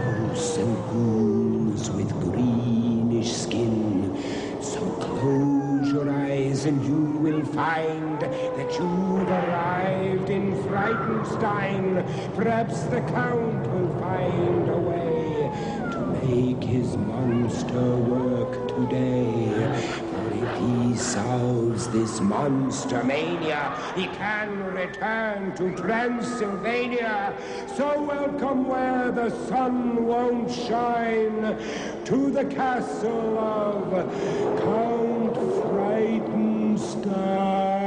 ghosts and ghouls with greenish skin. So close your eyes and you will find that you've arrived in Frightenstein. Perhaps the Count will find a way to make his monster work today. For if he solves this monster mania, he can return to Transylvania. So welcome where the sun won't shine, to the castle of Count Frightenstein.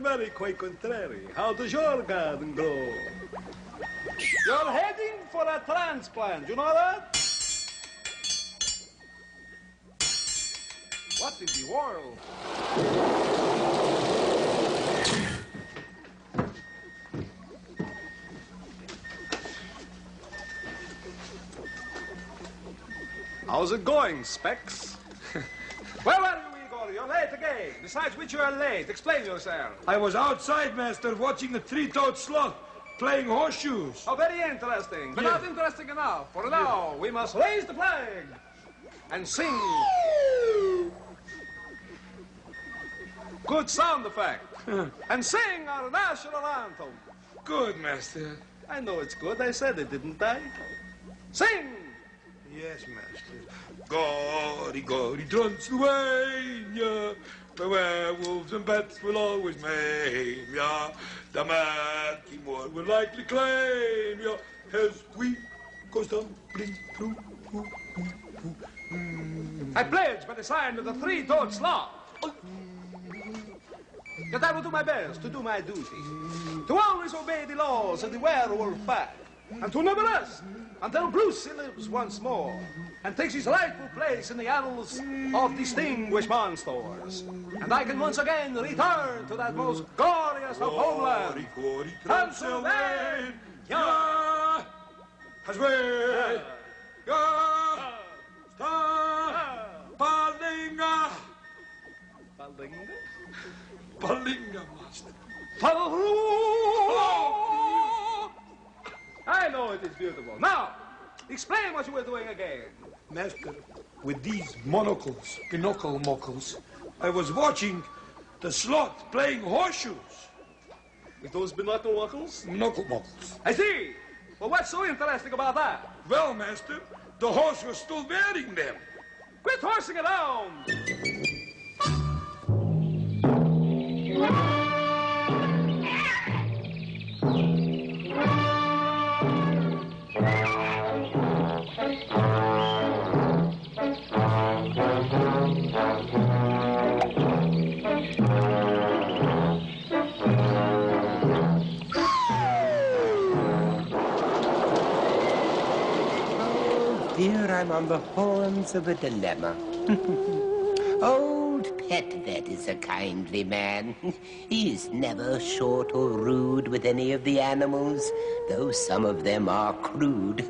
Very, quite contrary. How does your garden grow? You're heading for a transplant, you know that? What in the world? How's it going, Specs? Where are you? You're late again. Besides which you are late. Explain yourself. I was outside, Master, watching the three-toed sloth playing horseshoes. Oh, very interesting. But not interesting enough. For now, we must raise the flag and sing. Good sound effect. And sing our national anthem. Good, Master. I know it's good. I said it, didn't I? Sing! Yes, Master. Gaudy, gaudy, Transylvania, the werewolves and bats will always maim ya. The mad king will likely claim ya. As we go stumbling through. I pledge by the sign of the three-toed sloth that I will do my best to do my duty, to always obey the laws of the werewolf fact, and to never rest until Brucey lives once more and takes his rightful place in the annals of distinguished monsters. And I can once again return to that most glorious of homelands, Transylvania. As we go, Balinga. Balinga? Balinga, Master. I know it is beautiful. Now, explain what you were doing again. Master, with these monocles, mockles, I was watching the sloth playing horseshoes. With those mockles? Mockles. I see. Well, what's so interesting about that? Well, Master, the horse was still wearing them. Quit horsing around. Here I'm on the horns of a dilemma. Old Petvet is a kindly man. He's never short or rude with any of the animals, though some of them are crude.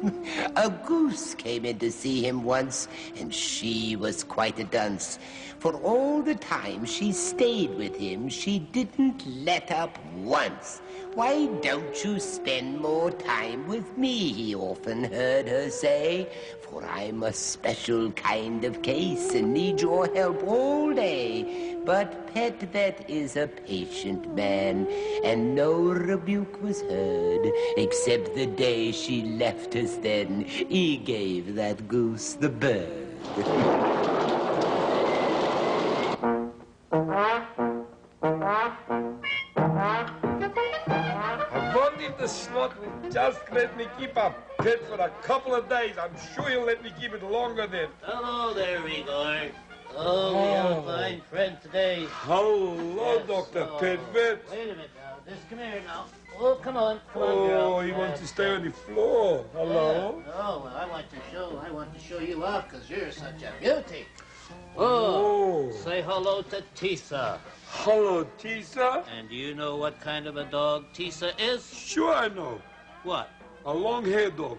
A goose came in to see him once, and she was quite a dunce. For all the time she stayed with him, she didn't let up once. Why don't you spend more time with me, he often heard her say. For I'm a special kind of case and need your help all day. But Petvet is a patient man, and no rebuke was heard, except the day she left us then. He gave that goose the bird. The sloth will just let me keep a pet for a couple of days. I'm sure he'll let me keep it longer then. Hello there, Igor. Oh, we have a fine friend today. Hello, Yes, Dr. oh, Petvet. Wait a minute now. Just come here now. Oh, come on, girl. Oh, he wants to stay on the floor. Hello? Yeah. Oh, well, I want to show you off because you're such a beauty. Oh, say hello to Tisa. Hello, Tisa. And do you know what kind of a dog Tisa is? Sure I know. What? A long-haired dog.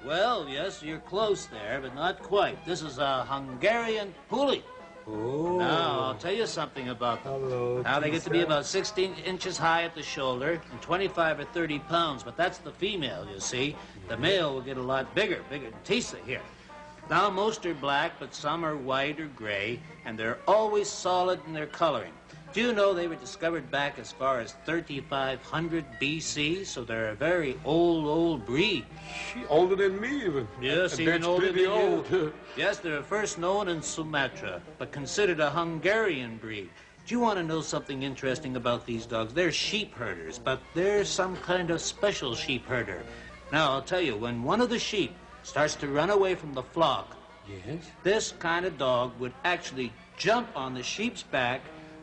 Well, yes, you're close there, but not quite. This is a Hungarian Puli. Oh. Now, I'll tell you something about them. Hello, Now, they get to be Tisa. about 16 inches high at the shoulder and 25 or 30 pounds, but that's the female, you see. The male will get a lot bigger than Tisa here. Now, most are black, but some are white or gray, and they're always solid in their coloring. Do you know they were discovered back as far as 3500 BC, so they're a very old breed. She older than me, even. Yes, And even that's older than pretty you. old. Yes, they were first known in Sumatra, but considered a Hungarian breed. Do you want to know something interesting about these dogs? They're sheep herders, but they're some kind of special sheep herder. Now, I'll tell you, when one of the sheep starts to run away from the flock, Yes? this kind of dog would actually jump on the sheep's back,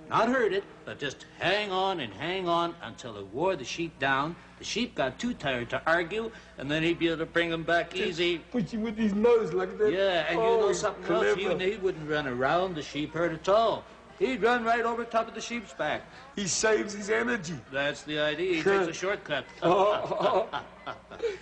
not hurt it, but just hang on until it wore the sheep down. The sheep got too tired to argue, and then he'd be able to bring them back easy. Push him with his nose like that. Yeah, and you know something else? clever. He wouldn't run around the sheep herd at all. He'd run right over top of the sheep's back. He saves his energy. That's the idea. He takes a shortcut.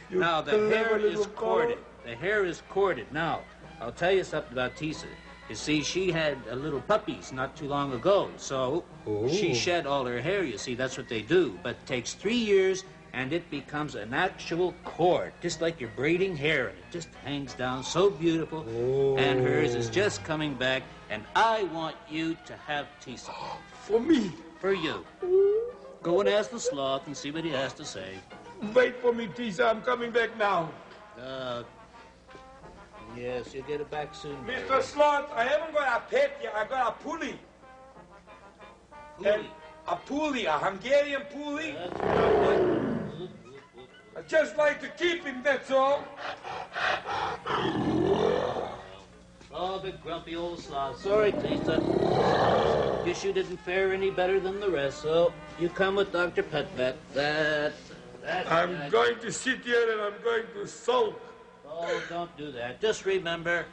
You Now, the clever hair is little corded. The hair is corded. Now, I'll tell you something about Tisa. You see, she had little puppies not too long ago, so she shed all her hair, you see. That's what they do. But it takes 3 years, and it becomes an actual cord, just like you're braiding hair, and it just hangs down so beautiful. And hers is just coming back, and I want you to have Tisa. For me. For you. Go and ask the sloth and see what he has to say. Wait for me, Tisa. I'm coming back now. Yes, you'll get it back soon. Mr. Sloth, I haven't got a pet yet. I got a pulley. And a pulley, a Hungarian pulley. That's right. I just like to keep him, that's all. Oh, big grumpy old sloth. Sorry, Tisa. Guess you didn't fare any better than the rest, so you come with Dr. Petvet. That's I'm going to sit here and I'm going to sulk. Oh, don't do that. Just remember,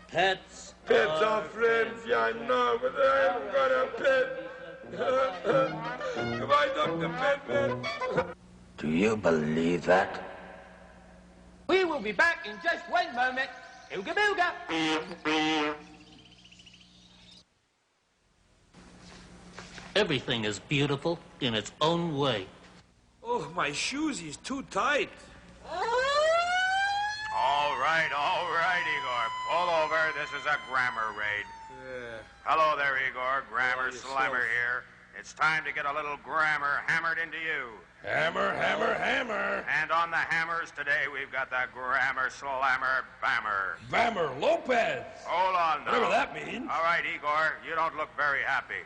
pets Are friends, yeah, I know, but I haven't got a pet. Goodbye, Dr. Petvet. Do you believe that? We will be back in just one moment. Ooga booga. Everything is beautiful in its own way. Oh, my shoes is too tight. All right, Igor. Pull over. This is a grammar raid. Yeah. Hello there, Igor. Grammar yourself. Slammer here. It's time to get a little grammar hammered into you. Hammer, hammer, hammer. And on the hammers today, we've got the Grammar Slammer Bammer. Bammer Lopez. Hold on now. Whatever that means. All right, Igor, you don't look very happy.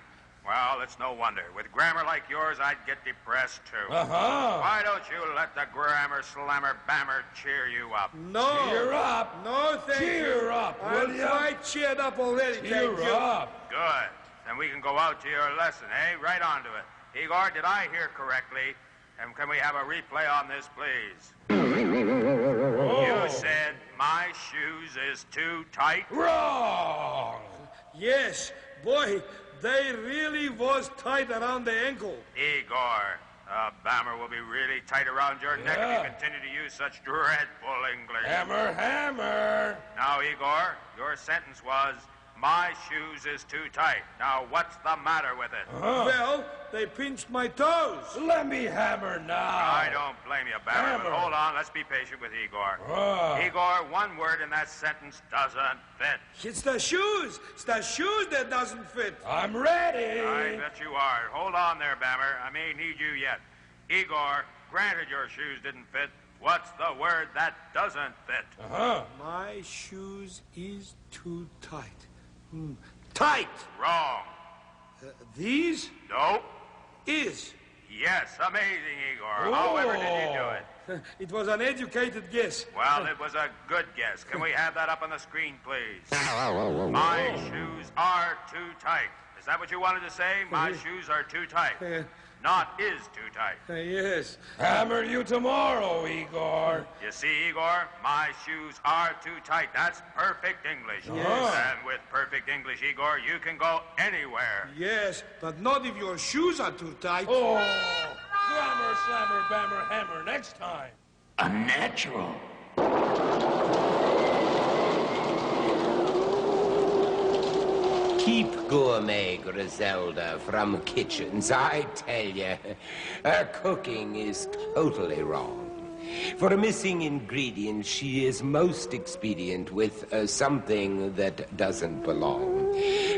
Well, it's no wonder. With grammar like yours, I'd get depressed, too. Uh-huh. Why don't you let the Grammar Slammer Bammer cheer you up? No. Cheer up. No, thank you. Cheer up, will I'm ya? quite cheered up already, Cheer thank you. up. Good. Then we can go out to your lesson, eh? Right on to it. Igor, did I hear correctly? And can we have a replay on this, please? You said my shoes is too tight? Wrong. Yes, boy, they really was tight around the ankle. Igor, the bammer will be really tight around your neck if you continue to use such dreadful English. Hammer, hammer. Now, Igor, your sentence was, my shoes is too tight. Now, what's the matter with it? Well, they pinched my toes. Let me hammer now. I don't blame you, Bammer, but Hammer. hold on. Let's be patient with Igor. Ah. Igor, one word in that sentence doesn't fit. It's the shoes. It's the shoes that doesn't fit. I'm ready. I bet you are. Hold on there, Bammer. I may need you yet. Igor, granted your shoes didn't fit. What's the word that doesn't fit? Uh-huh. My shoes is too tight. Tight. Wrong. These Nope. is. Yes, amazing, Igor. However did you do it? It was an educated guess. Well, it was a good guess. Can we have that up on the screen, please? My shoes are too tight. Is that what you wanted to say? My shoes are too tight. not is too tight. Yes. Hammer you tomorrow, Igor. You see, Igor, my shoes are too tight. That's perfect English. Yes. And with perfect English, Igor, you can go anywhere. Yes, but not if your shoes are too tight. Oh, glammer, slammer, bammer, hammer. Next time. Unnatural. Keep gourmet Griselda from kitchens, I tell you. Her cooking is totally wrong. For a missing ingredient, she is most expedient with something that doesn't belong.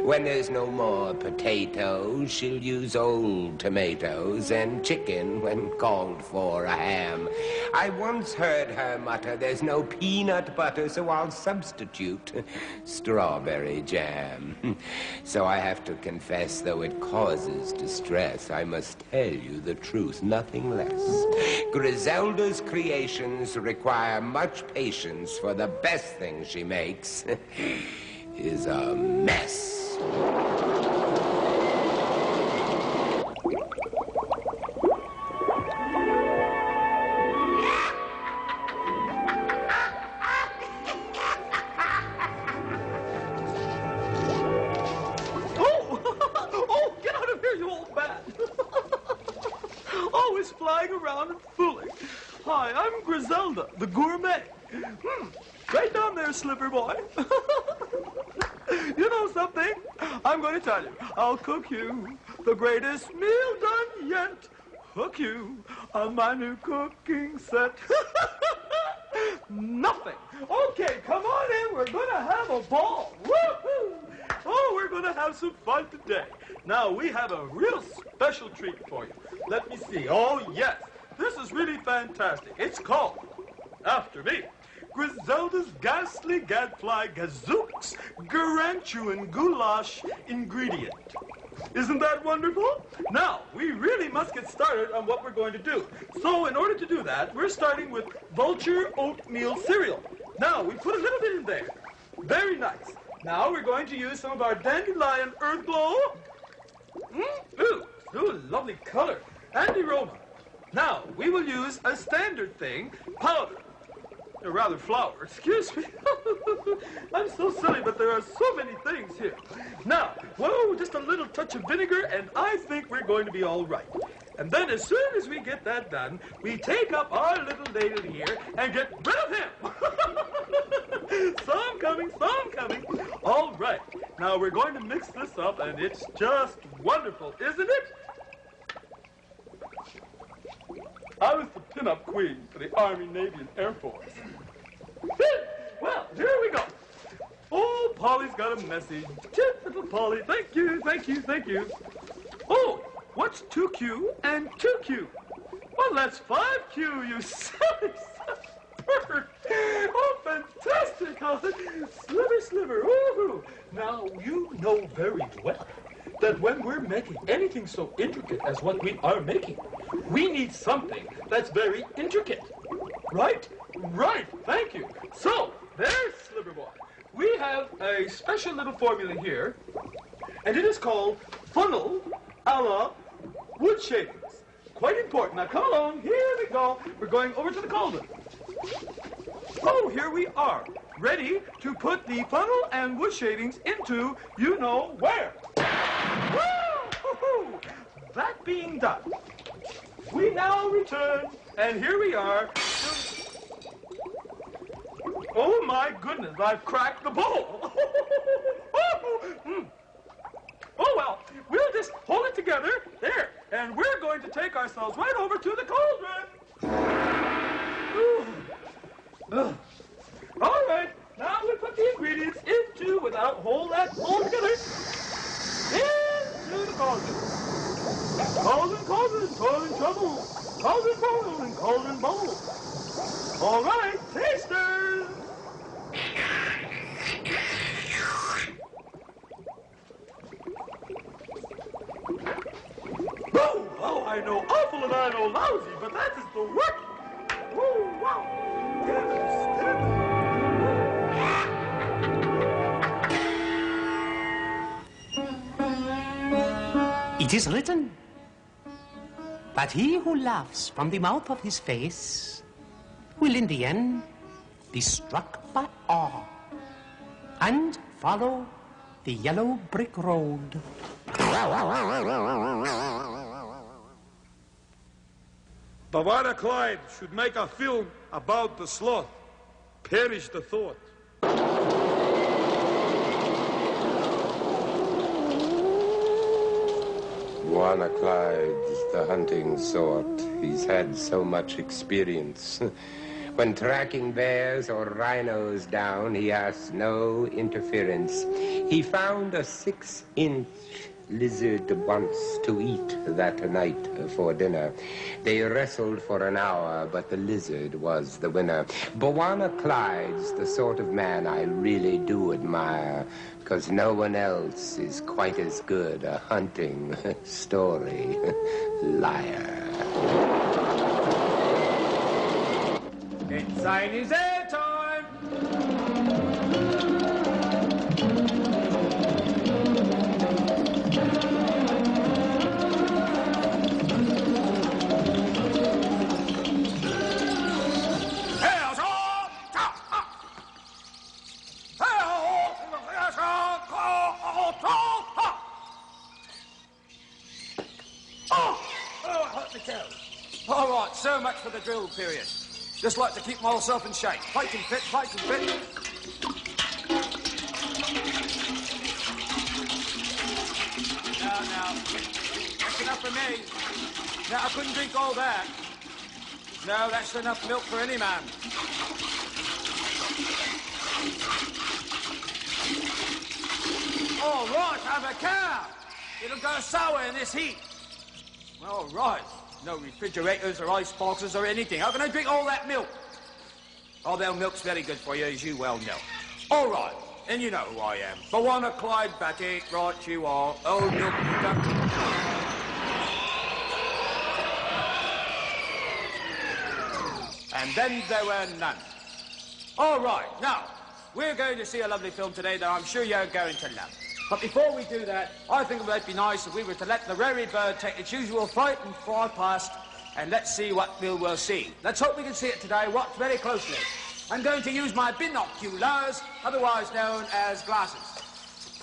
When there's no more potatoes, she'll use old tomatoes, and chicken when called for a ham. I once heard her mutter, there's no peanut butter, so I'll substitute strawberry jam. So I have to confess, though it causes distress, I must tell you the truth, nothing less. Griselda's creations require much patience, for the best thing she makes is a mess. Oh, get out of here, you old bat. Always flying around and fooling. Hi, I'm Griselda, the gourmet. Right down there, Slipper boy. You know something? I'm going to tell you. I'll cook you the greatest meal done yet. Hook you on my new cooking set. Nothing. Okay, come on in. We're going to have a ball. Woo-hoo! Oh, we're going to have some fun today. Now, we have a real special treat for you. Let me see. Oh, yes. This is really fantastic. It's called, after me, Griselda's ghastly gadfly gazooks gargantuan goulash ingredient. Isn't that wonderful? Now, we really must get started on what we're going to do. So, in order to do that, we're starting with vulture oatmeal cereal. Now, we put a little bit in there. Very nice. Now, we're going to use some of our dandelion earth glow. Ooh, lovely color and aroma. Now, we will use a standard thing, powder. Or rather, flour. Excuse me. I'm so silly, but there are so many things here. Now, whoa, just a little touch of vinegar, and I think we're going to be all right. And then as soon as we get that done, we take up our little ladle here and get rid of him. Some coming. All right. Now, we're going to mix this up, and it's just wonderful, isn't it? I was the pin-up queen for the Army, Navy, and Air Force. Well, here we go. Oh, Polly's got a message. Just little Polly. Thank you. Oh, what's 2Q and 2Q? Well, that's 5Q, you silly bird. Oh, fantastic. Sliver. Woohoo. Now, you know very well that when we're making anything so intricate as what we are making, we need something that's very intricate. Right? Right, thank you. So, there's Sliver Boy. We have a special little formula here, and it is called funnel a la wood shavings. Quite important. Now, come along. Here we go. We're going over to the cauldron. Oh, here we are, ready to put the funnel and wood shavings into you-know-where. Woo! That being done, we now return, and here we are. Oh, my goodness, I've cracked the bowl. Oh, well, we'll just hold it together, there, and we're going to take ourselves right over to the cauldron. All right, now we'll put the ingredients into, without hold that bowl together, into the cauldron. Cauldron trouble. Cauldron bowl. All right, tasters. Oh, I know awful and I know lousy, but that is the work. Oh, wow. It is written, But he who laughs from the mouth of his face will in the end be struck by awe and follow the yellow brick road. Bavada Clyde should make a film about the sloth. Perish the thought. Bavada Clyde's the hunting sort. He's had so much experience. When tracking bears or rhinos down, he asked no interference. He found a 6-inch lizard once to eat that night for dinner. They wrestled for an hour, but the lizard was the winner. Bavada Clyde's the sort of man I really do admire, because no one else is quite as good a hunting story liar. Ghtenstein is airtime! All right, so much for the drill period. Just like to keep myself in shape. Fighting fit, fighting fit. Now, that's enough for me. Now, I couldn't drink all that. No, that's enough milk for any man. All right, have a cow. It'll go sour in this heat. All right. No refrigerators or ice boxes or anything. How can I drink all that milk? Oh, well, milk's very good for you, as you well know. All right, and you know who I am. Bavada Clyde Batty, right you are. Old milk production. And then there were none. All right, now, we're going to see a lovely film today that I'm sure you're going to love. But before we do that, I think it might be nice if we were to let the rary bird take its usual flight and fly past, and let's see what we'll see. Let's hope we can see it today. Watch very closely. I'm going to use my binoculars, otherwise known as glasses.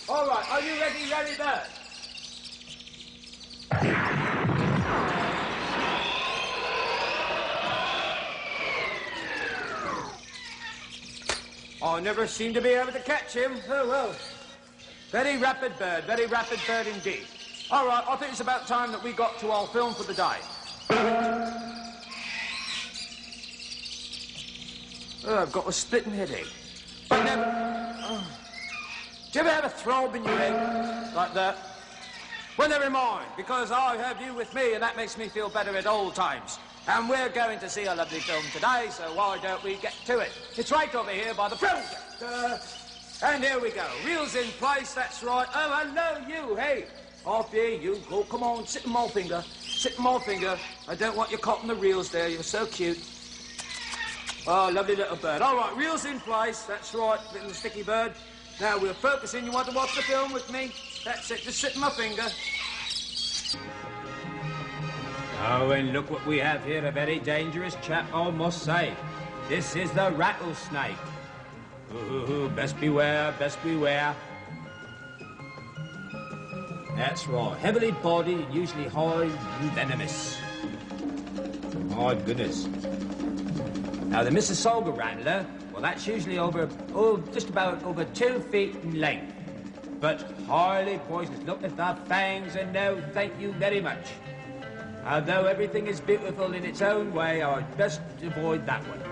All right, are you ready, rary bird? I never seem to be able to catch him. Oh, well. Very rapid bird indeed. All right, I think it's about time that we got to our film for the day. Oh, I've got a splitting headache. I never... Oh. Do you ever have a throb in your head like that? Well, never mind, because I have you with me, and that makes me feel better at all times. And we're going to see a lovely film today, so why don't we get to it? It's right over here by the projector. And here we go. Reels in place, that's right. Oh, hello, you. Hey, off here you go. Come on, sit in my finger. Sit in my finger. I don't want you caught in the reels there. You're so cute. Oh, lovely little bird. All right, reels in place. That's right, little sticky bird. Now, we're focusing. You want to watch the film with me? That's it. Just sit in my finger. Oh, and look what we have here. A very dangerous chap, I must say. This is the rattlesnake. Ooh, best beware, best beware. That's right. Heavily bodied and usually high and venomous. My goodness. Now, the Mississauga rattler, well, that's usually just about over 2 feet in length. But highly poisonous. Look at the fangs, and no, thank you very much. Although everything is beautiful in its own way, I'd best avoid that one.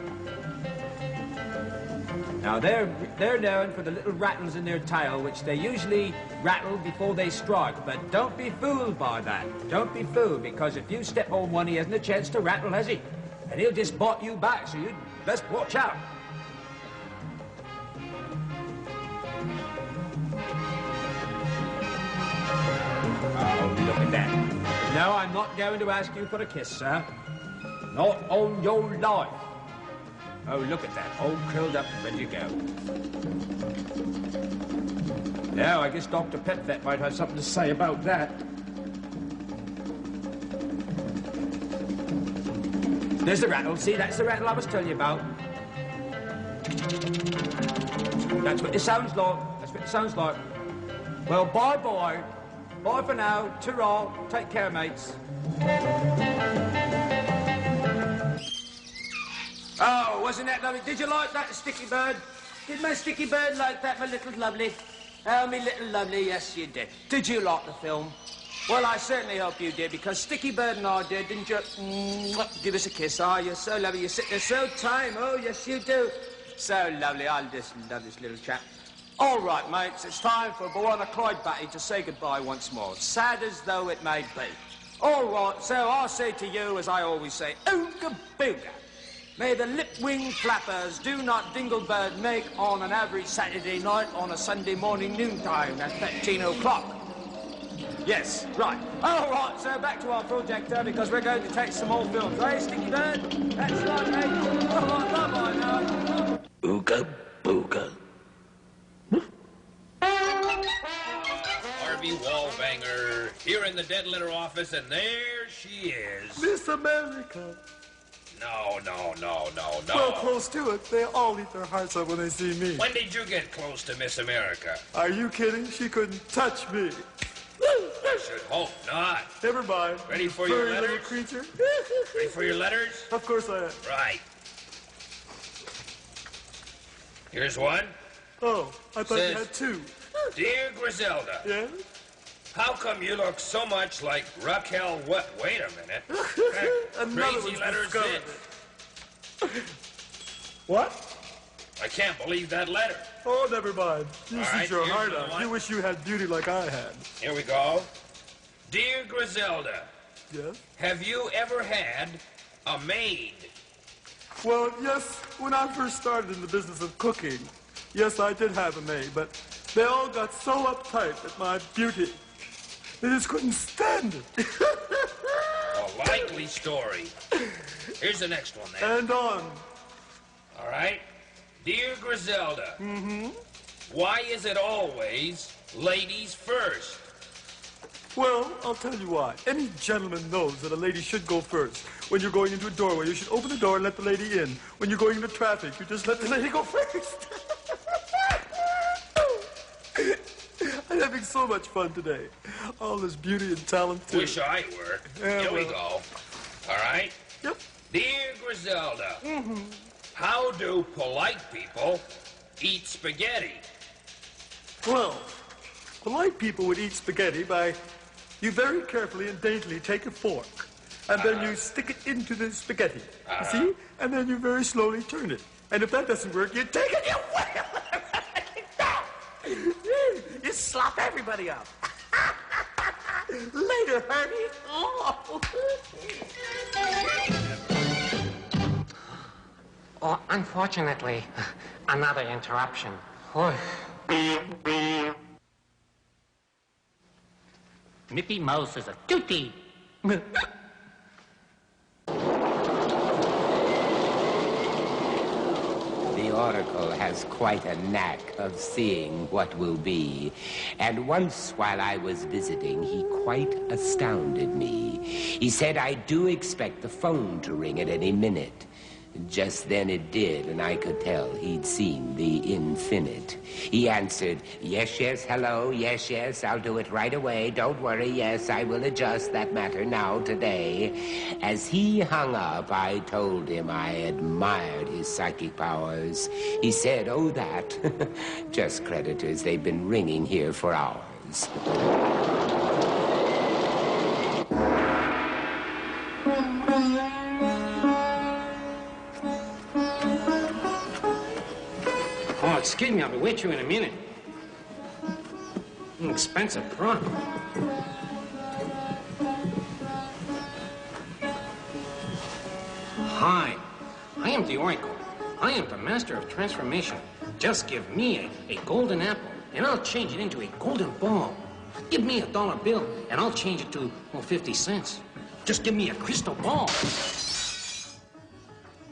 Now, they're known for the little rattles in their tail, which they usually rattle before they strike. But don't be fooled by that. Don't be fooled, because if you step on one, he hasn't a chance to rattle, has he? And he'll just bite you back, so you'd best watch out. Oh, look at that. No, I'm not going to ask you for a kiss, sir. Not on your life. Oh, look at that, all curled up and ready to go. Now, I guess Dr. Petvet might have something to say about that. There's the rattle. See, that's the rattle I was telling you about. That's what it sounds like. That's what it sounds like. Well, bye-bye. Bye for now. Ta-ra. Take care, mates. Oh, wasn't that lovely? Did you like that, Sticky Bird? Did my Sticky Bird like that, my little lovely? Oh, me little lovely, yes, you did. Did you like the film? Well, I certainly hope you did, because Sticky Bird and I did, didn't you? Give us a kiss. Oh, you're so lovely. You sit there so tame. Oh, yes, you do. So lovely. I just love this little chap. All right, mates, it's time for Bwana Clyde Batty to say goodbye once more, sad as though it may be. All right, so I'll say to you, as I always say, Ooga Booga. May the lip-wing flappers do not dinglebird make on an average Saturday night on a Sunday morning noontime at 13 o'clock. Yes, right. All right, so back to our projector because we're going to take some more films. Right, Sticky Bird? That's right, mate. All right, bye-bye now. Ooga booga. Harvey Wallbanger here in the dead letter office, and there she is. Miss America. No. Well, close to it. They all eat their hearts out when they see me. When did you get close to Miss America? Are you kidding? She couldn't touch me. I should hope not. Never mind. Ready for your Furry little letters? creature. Ready for your letters? Of course I am. Right. Here's one. Oh, I thought Says, you had two. Dear Griselda. Yeah? How come you look so much like Raquel? What? Wait a minute. Another Crazy one's letters discovered in. it. What? I can't believe that letter. Oh, never mind. You All shoot right, your here's heart another out. one. You wish you had beauty like I had. Here we go. Dear Griselda, Yes? have you ever had a maid? Well, yes, when I first started in the business of cooking, yes, I did have a maid, but they all got so uptight at my beauty. They just couldn't stand it. A likely story. Here's the next one then. And on. All right. Dear Griselda. Why is it always ladies first? Well, I'll tell you why. Any gentleman knows that a lady should go first. When you're going into a doorway, you should open the door and let the lady in. When you're going into traffic, you just let the lady go first. I'm having so much fun today. All this beauty and talent, too. Wish I were. Yeah, Here we well. go. All right. Yep. Dear Griselda. How do polite people eat spaghetti? Well, polite people would eat spaghetti by you very carefully and daintily take a fork, and then you stick it into the spaghetti. You see? And then you very slowly turn it. And if that doesn't work, you take it, you whale You slop everybody up. Later, Herbie. Oh. Oh, unfortunately, another interruption. Oh. Mickey Mouse is a tootie. The Oracle has quite a knack of seeing what will be. And once while I was visiting, he quite astounded me. He said, I do expect the phone to ring at any minute. Just then it did, and I could tell he'd seen the infinite. He answered, yes, hello, yes, I'll do it right away. Don't worry, yes, I will adjust that matter now today. As he hung up, I told him I admired his psychic powers. He said, oh, that. Just creditors, they've been ringing here for hours. Oh, excuse me, I'll be with you in a minute. Expensive prawn. Hi, I am the Oracle. I am the master of transformation. Just give me a golden apple, and I'll change it into a golden ball. Give me a $1 bill, and I'll change it to, 50 cents. Just give me a crystal ball.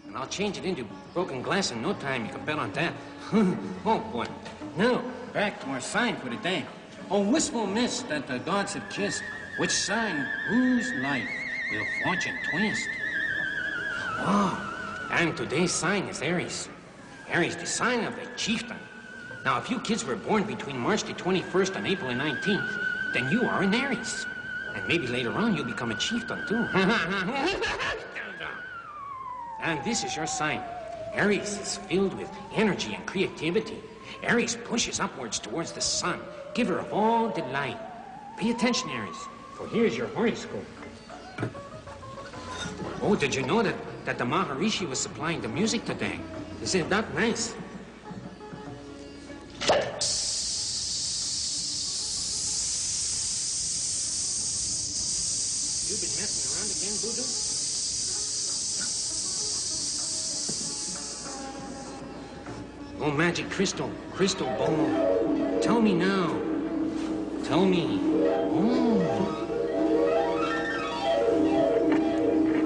And I'll change it into broken glass in no time. You can bet on that. Oh, boy. Now, back to our sign for the day. Oh, wistful mist that the gods have kissed. Which sign, whose life will fortune twist? Oh, and today's sign is Aries. Aries, the sign of the chieftain. Now, if you kids were born between March the 21st and April the 19th, then you are an Aries. And maybe later on you'll become a chieftain, too. And this is your sign. Aries is filled with energy and creativity. Aries pushes upwards towards the sun, giver of all delight. Pay attention, Aries, for here's your horoscope. Oh, did you know that the Maharishi was supplying the music today? Isn't that nice? You been messing around again, Voodoo? Oh, magic crystal ball. Tell me now. Tell me. Oh.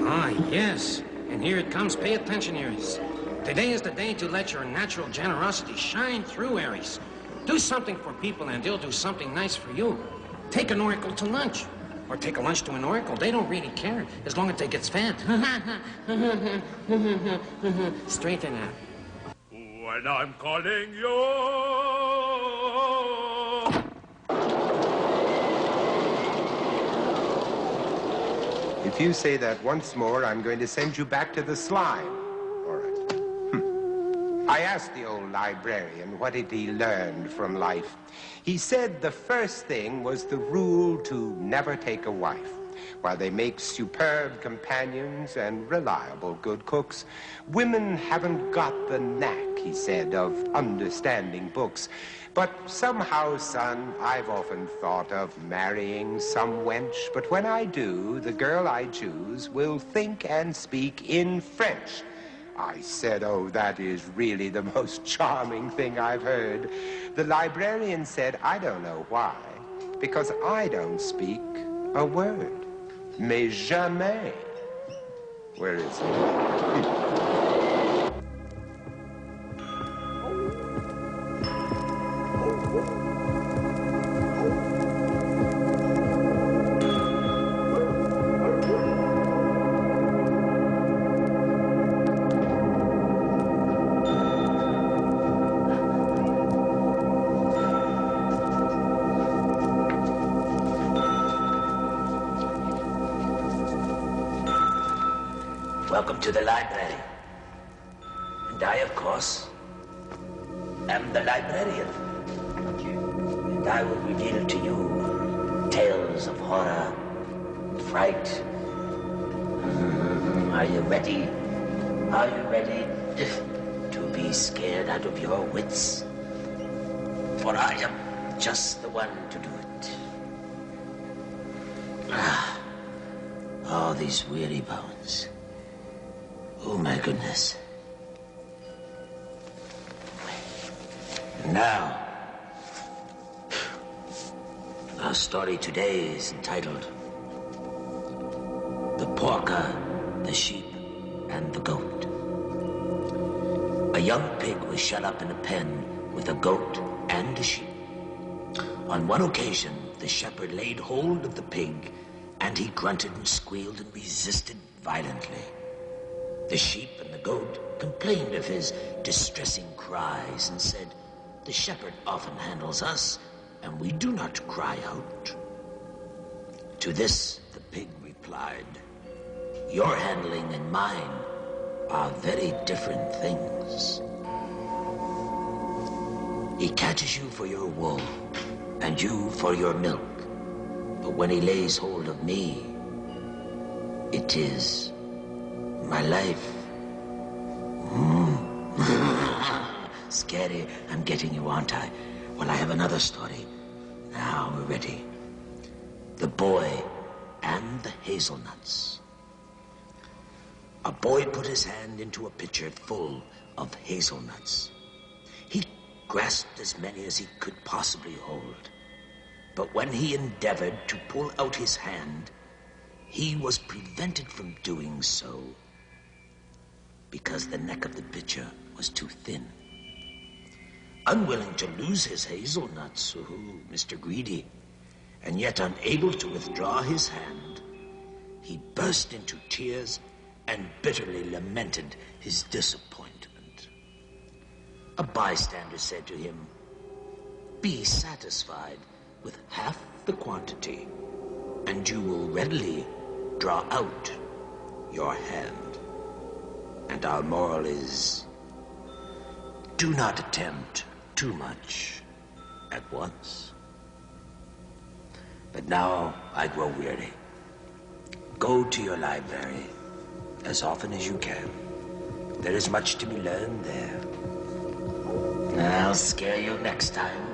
Ah, yes. And here it comes. Pay attention, Aries. Today is the day to let your natural generosity shine through, Aries. Do something for people and they'll do something nice for you. Take an oracle to lunch. Or take a lunch to an oracle. They don't really care as long as they get fed. Straighten out. When I'm calling you. If you say that once more, I'm going to send you back to the slime. All right. I asked the old librarian what had he learned from life. He said the first thing was the rule to never take a wife. While they make superb companions and reliable good cooks, women haven't got the knack, he said, of understanding books. But somehow, son, I've often thought of marrying some wench. But when I do, the girl I choose will think and speak in French. I said, oh, that is really the most charming thing I've heard. The librarian said, I don't know why, because I don't speak a word. Mais jamais. Where is he? Welcome to the library. And I, of course, am the librarian. And I will reveal to you tales of horror, fright. Are you ready? Are you ready to be scared out of your wits? For I am just the one to do it. All these weary bones. Oh, my goodness. Now, our story today is entitled The Porker, the Sheep, and the Goat. A young pig was shut up in a pen with a goat and a sheep. On one occasion, the shepherd laid hold of the pig, and he grunted and squealed and resisted violently. The sheep and the goat complained of his distressing cries and said, the shepherd often handles us, and we do not cry out. To this, the pig replied, your handling and mine are very different things. He catches you for your wool, and you for your milk. But when he lays hold of me, it is my life. Scary, I'm getting you, aren't I? Well, I have another story. Now we're ready. The Boy and the Hazelnuts. A boy put his hand into a pitcher full of hazelnuts. He grasped as many as he could possibly hold. But when he endeavored to pull out his hand, he was prevented from doing so because the neck of the pitcher was too thin. Unwilling to lose his hazelnuts, Mr. Greedy, and yet unable to withdraw his hand, he burst into tears and bitterly lamented his disappointment. A bystander said to him, "Be satisfied with half the quantity, and you will readily draw out your hand." And our moral is, do not attempt too much at once. But now I grow weary. Go to your library as often as you can. There is much to be learned there. I'll scare you next time.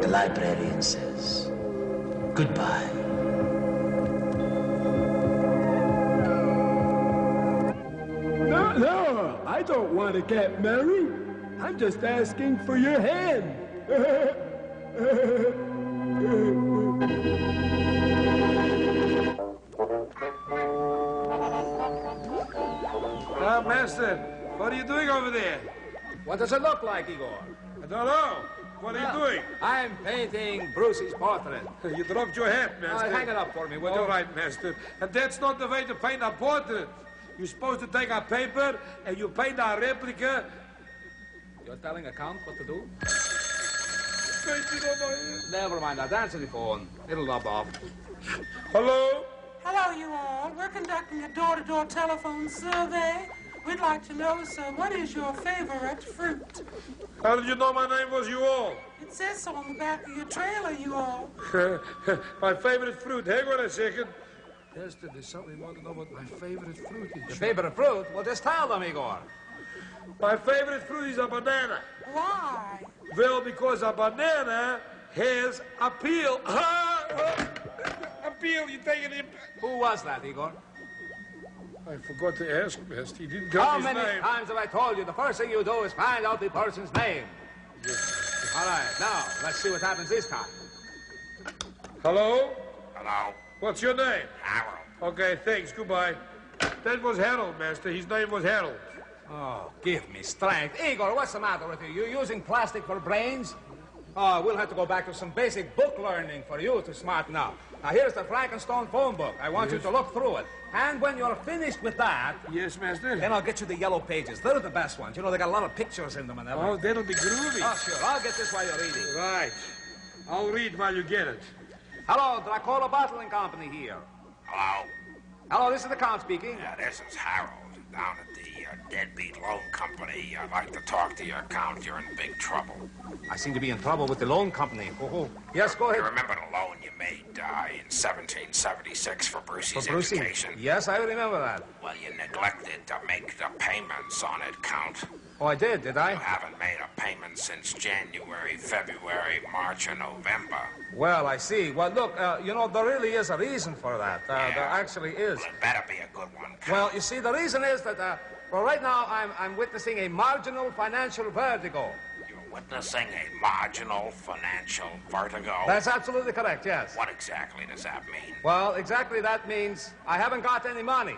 The librarian says, goodbye. No, I don't want to get married. I'm just asking for your hand. Master, what are you doing over there? What does it look like, Igor? I don't know. What are you doing? I'm painting Brucey's portrait. You dropped your hat, Master. Hang it up for me, will you? All right, Master. And that's not the way to paint a portrait. You're supposed to take a paper and you paint a replica. You're telling a count what to do? Paint it on my head. Never mind, I'll answer the phone. It'll rub off. Hello? Hello, you all. We're conducting a door-to-door telephone survey. We'd like to know, sir, what is your favorite fruit? How did you know my name was you all? It says so on the back of your trailer, you all. My favorite fruit. Hang on a second. Master, there's something you want to know what my favorite fruit is. Your favorite fruit? Well, just tell them, Igor. My favorite fruit is a banana. Why? Well, because a banana has a peel. A peel, you take it in. Who was that, Igor? I forgot to ask, Master. He didn't tell How me his many name. times have I told you the first thing you do is find out the person's name? Yes. All right, now, let's see what happens this time. Hello? Hello? What's your name? Harold. Okay, thanks. Goodbye. That was Harold, Master. His name was Harold. Oh, give me strength. Igor, what's the matter with you? You using plastic for brains? Oh, we'll have to go back to some basic book learning for you to smarten up. Now, here's the Frightenstein phone book. I want you to look through it. And when you're finished with that... Yes, Master? Then I'll get you the yellow pages. They're the best ones. You know, they got a lot of pictures in them and everything. Oh, that'll be groovy. Oh, sure. I'll get this while you're reading. Right. I'll read while you get it. Hello, Dracola Bottling Company here. Hello? Hello, this is the Count speaking. Yeah, this is Harold down at the Deadbeat Loan Company. I'd like to talk to your account. You're in big trouble. I seem to be in trouble with the loan company. Oh. Yes, go ahead. You remember the loan you made in 1776 for Brucey's For Brucey? education? Yes, I remember that. Well, you neglected to make the payments on it, Count. Oh, I did I? You haven't made a payment since January, February, March, and November. Well, I see. Well, look, you know, there really is a reason for that. There actually is. Well, it better be a good one, Count. Well, you see, the reason is that, well, right now I'm witnessing a marginal financial vertigo. You're witnessing a marginal financial vertigo? That's absolutely correct, yes. What exactly does that mean? Well, exactly that means I haven't got any money.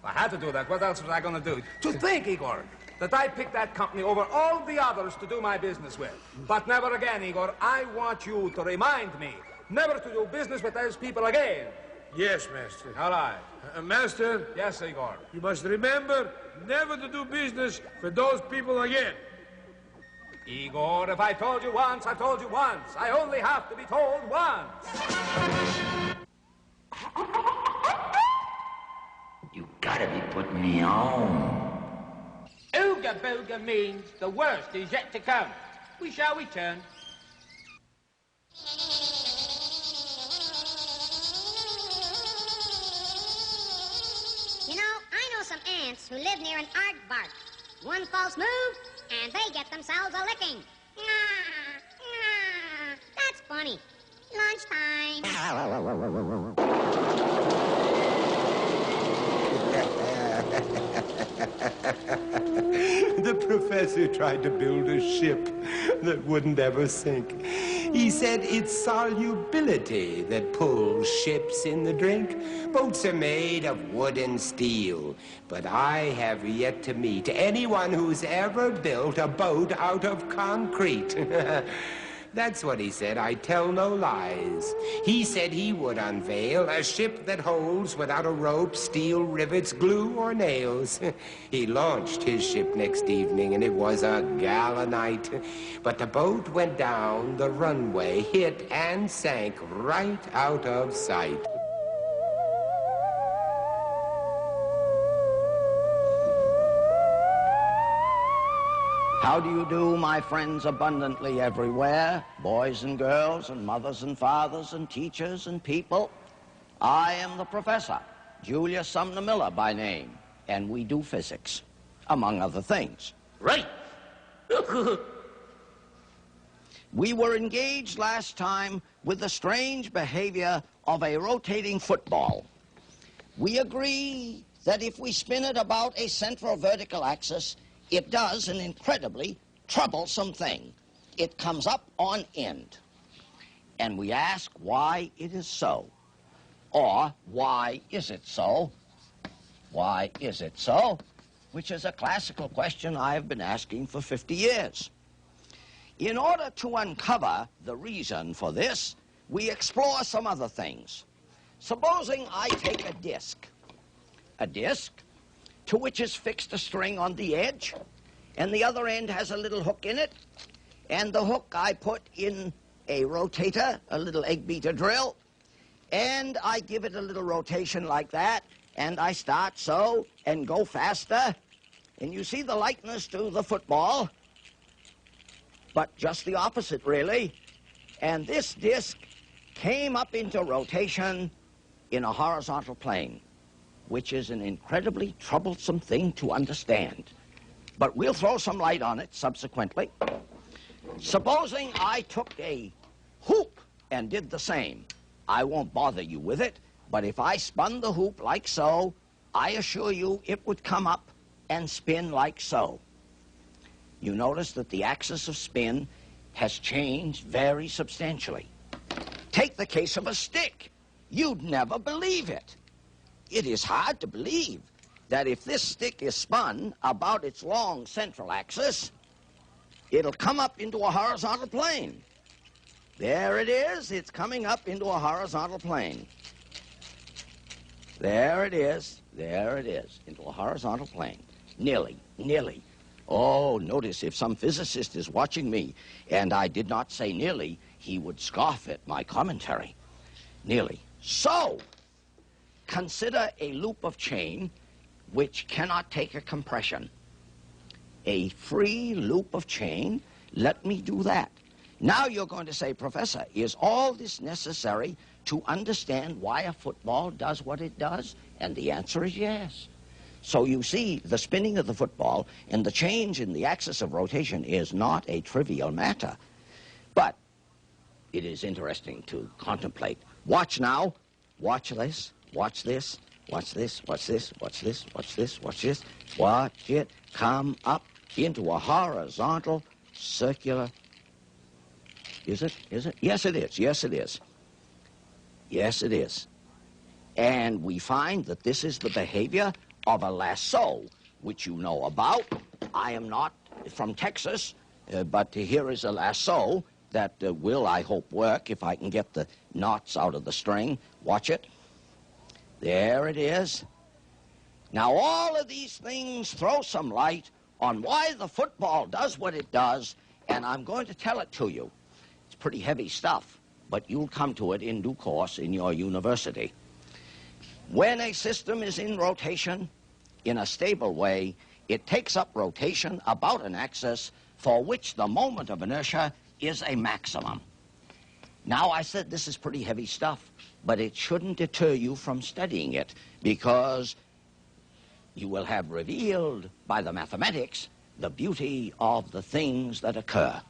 I had to do that. What else was I going to do? To think, Igor, that I picked that company over all the others to do my business with. But never again, Igor. I want you to remind me never to do business with those people again. Yes, Master. All right. Master? Yes, Igor. You must remember never to do business with those people again. Igor, if I told you once, I told you once. I only have to be told once. You gotta be putting me on. Ooga booga means the worst is yet to come. We shall return. You know, I know some ants who live near an aardvark. One false move, and they get themselves a licking. That's funny. Lunchtime. The professor tried to build a ship that wouldn't ever sink. He said it's solubility that pulls ships in the drink. Boats are made of wood and steel, but I have yet to meet anyone who's ever built a boat out of concrete. That's what he said. I tell no lies. He said he would unveil a ship that holds without a rope, steel, rivets, glue, or nails. He launched his ship next evening, and it was a gala night. But the boat went down the runway, hit, and sank right out of sight. How do you do, my friends abundantly everywhere, boys and girls and mothers and fathers and teachers and people? I am the professor, Julius Sumner Miller by name, and we do physics, among other things. Right. We were engaged last time with the strange behavior of a rotating football. We agree that if we spin it about a central vertical axis, it does an incredibly troublesome thing. It comes up on end. And we ask why it is so. Or, why is it so? Why is it so? Which is a classical question I have been asking for 50 years. In order to uncover the reason for this, we explore some other things. Supposing I take a disc to which is fixed a string on the edge, and the other end has a little hook in it, and the hook I put in a rotator, a little egg beater drill, and I give it a little rotation like that, and I start so, and go faster, and you see the likeness to the football, but just the opposite, really. And this disc came up into rotation in a horizontal plane, which is an incredibly troublesome thing to understand. But we'll throw some light on it subsequently. Supposing I took a hoop and did the same. I won't bother you with it, but if I spun the hoop like so, I assure you it would come up and spin like so. You notice that the axis of spin has changed very substantially. Take the case of a stick. You'd never believe it. It is hard to believe that if this stick is spun about its long central axis, it'll come up into a horizontal plane. There it is. It's coming up into a horizontal plane. There it is. There it is, into a horizontal plane. Nearly. Oh, notice if some physicist is watching me and I did not say nearly, he would scoff at my commentary. Nearly. So, consider a loop of chain which cannot take a compression. A free loop of chain, let me do that. Now you're going to say, Professor, is all this necessary to understand why a football does what it does? And the answer is yes. So you see, the spinning of the football and the change in the axis of rotation is not a trivial matter. But it is interesting to contemplate. Watch now. Watch this. Watch this. Watch this. Watch this. Watch this. Watch this. Watch this. Watch it come up into a horizontal circular. Is it? Is it? Yes, it is. Yes, it is. Yes, it is. And we find that this is the behavior of a lasso, which you know about. I am not from Texas, but here is a lasso that will, I hope, work if I can get the knots out of the string. Watch it. There it is. Now, all of these things throw some light on why the football does what it does, and I'm going to tell it to you. It's pretty heavy stuff, but you'll come to it in due course in your university. When a system is in rotation in a stable way, it takes up rotation about an axis for which the moment of inertia is a maximum. Now, I said this is pretty heavy stuff, but it shouldn't deter you from studying it, because you will have revealed by the mathematics the beauty of the things that occur.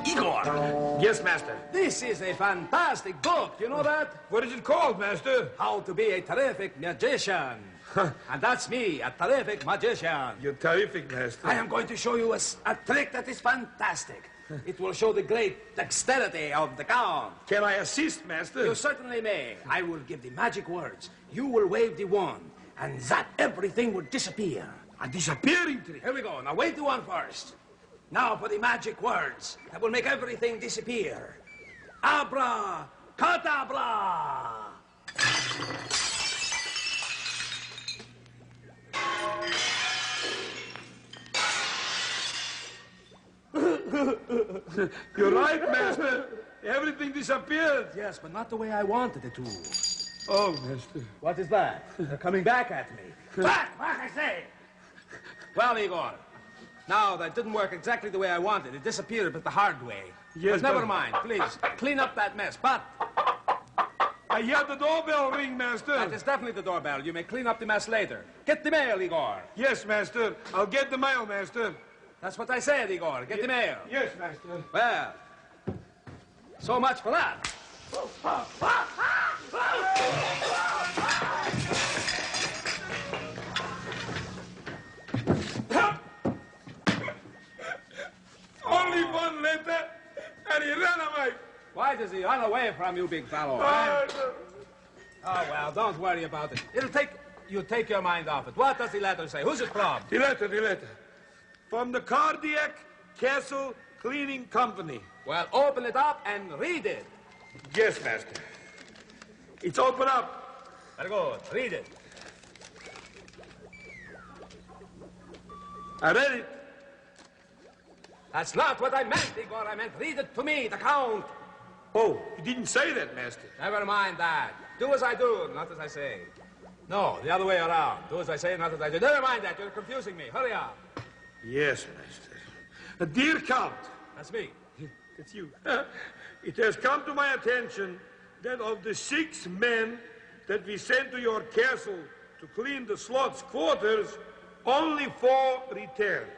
Igor! Yes, Master. This is a fantastic book, you know that? What is it called, Master? How to be a terrific magician. And that's me, a terrific magician. You're terrific, Master. I am going to show you a trick that is fantastic. It will show the great dexterity of the Count. Can I assist, Master? You certainly may. I will give the magic words. You will wave the wand. and that everything would disappear. A disappearing tree? Here we go. Now, wait to one first. Now for the magic words that will make everything disappear. Abra, cadabra. You're right, Master. Everything disappeared. Yes, but not the way I wanted it to. Oh, Master. What is that? They're coming back at me. Back, I say. Well, Igor, now that didn't work exactly the way I wanted. It disappeared, but the hard way. Yes, but never mind. Please, clean up that mess. But I hear the doorbell ring, Master. that is definitely the doorbell. You may clean up the mess later. Get the mail, Igor. Yes, Master. I'll get the mail, Master. That's what I said, Igor. Get the mail. Yes, Master. Well, so much for that. Only one letter, and he ran away. Why does he run away from you, big fellow? Oh, well, don't worry about it. You'll take your mind off it. What does the letter say? Who's it from? The letter. From the Cardiac Castle Cleaning Company. Well, open it up and read it. Yes, Master. It's open up. Very good. Read it. I read it. That's not what I meant, Igor. I meant read it to me, the Count. Oh, you didn't say that, Master. Never mind that. Do as I do, not as I say. No, the other way around. Do as I say, not as I do. Never mind that. You're confusing me. Hurry up. Yes, Master. Dear Count. That's me. It's you. It has come to my attention that of the 6 men that we sent to your castle to clean the slot's quarters, only 4 returned.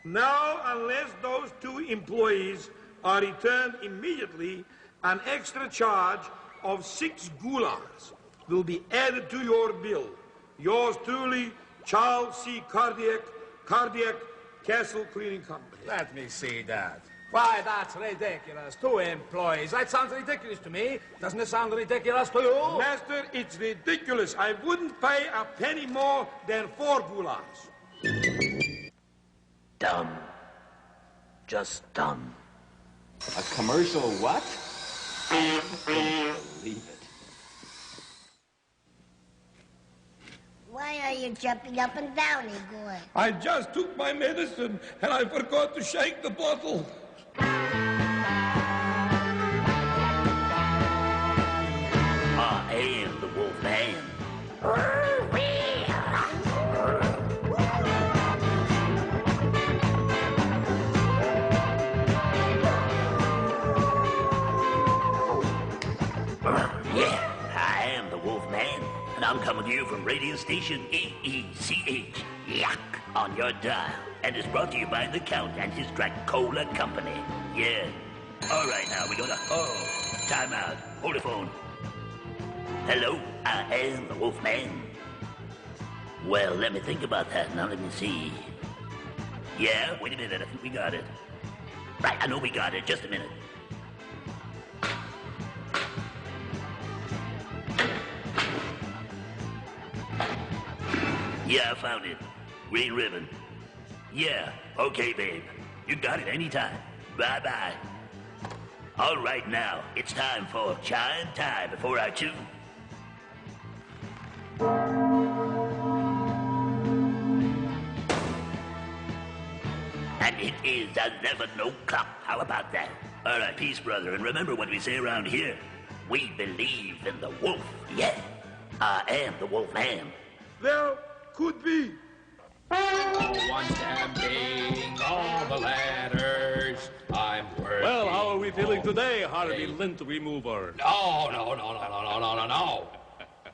Now, unless those 2 employees are returned immediately, an extra charge of 6 gulars will be added to your bill. Yours truly, Charles C. Cardiac Castle Cleaning Company. Let me see that. Why, that's ridiculous. 2 employees. That sounds ridiculous to me. Doesn't it sound ridiculous to you? Master, it's ridiculous. I wouldn't pay a penny more than 4 gulars. Dumb. Just dumb. A commercial what? I can't believe it. Why are you jumping up and down, Igor? I just took my medicine and I forgot to shake the bottle. I am the Wolf Man. Yeah, I am the Wolf Man, and I'm coming to you from radio station AECH, Yuck, on your dial. And it's brought to you by the Count and his Dracola Company. Yeah. All right, now we're gonna... Oh, time out. Hold the phone. Hello, I am the Wolf Man. Well, let me think about that. Now, let me see. Yeah, wait a minute. I think we got it. Right, I know we got it. Just a minute. Yeah, I found it. Green ribbon. Yeah, okay, babe. You got it anytime. Bye-bye. All right, now, it's time for chime time before I chew. And it is 11 o'clock. How about that? All right, peace, brother. And remember what we say around here. We believe in the wolf. Yeah, I am the Wolf Man. Well, could be. One stamping all the ladders. I'm working. Well, how are we feeling today, Harvey Lint Remover? No.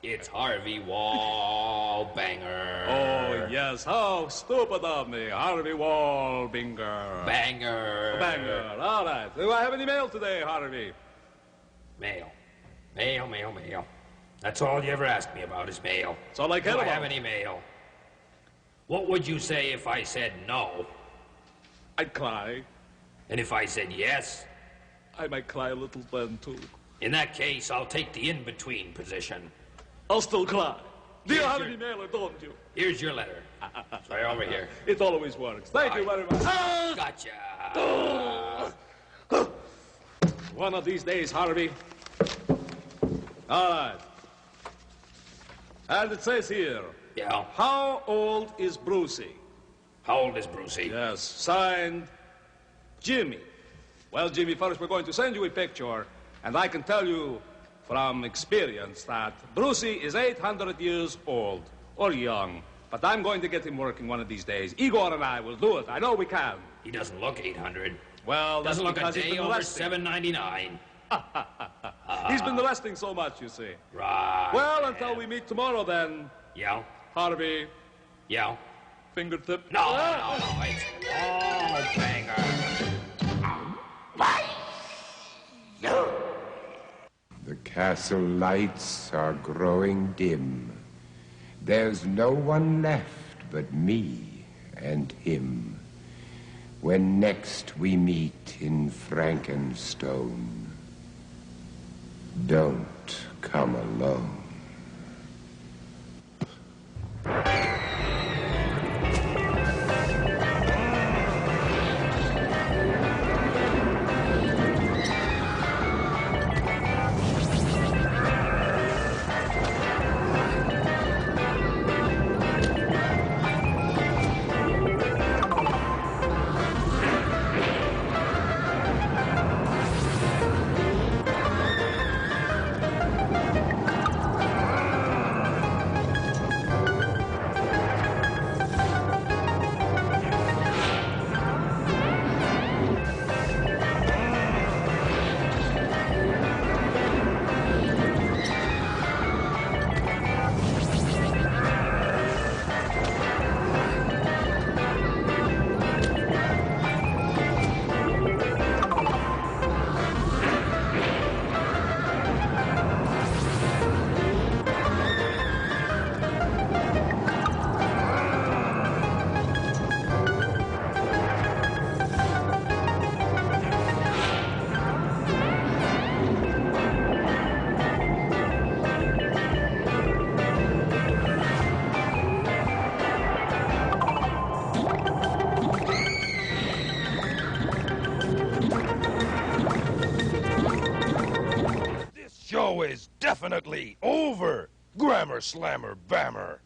It's Harvey Wallbanger. Oh, yes. How stupid of me. Harvey Wallbanger. Banger. All right. Do I have any mail today, Harvey? Mail. That's all you ever ask me about is mail. That's all I care about. about. Do I have any mail? What would you say if I said no? I'd cry. And if I said yes? I might cry a little then, too. In that case, I'll take the in-between position. I'll still cry. Do you have any mail or don't you? Here's your letter. Sorry, over here. It always works. Thank you very much. Gotcha. One of these days, Harvey. All right. And it says here. Yeah? How old is Brucey? How old is Brucey? Yes, signed Jimmy. Well, Jimmy, first we're going to send you a picture, and I can tell you from experience that Brucey is 800 years old, or young. But I'm going to get him working one of these days. Igor and I will do it. I know we can. He doesn't look 800. Well, doesn't look a he's day been over resting. $7.99. He's been resting so much, you see. Right. Well, until we meet tomorrow, then. Yeah? Harvey. Yeah? Fingertip. No, it's wall banger. The castle lights are growing dim. There's no one left but me and him. When next we meet in Frankenstein, don't come alone. Show is definitely over, Grammar Slammer Bammer.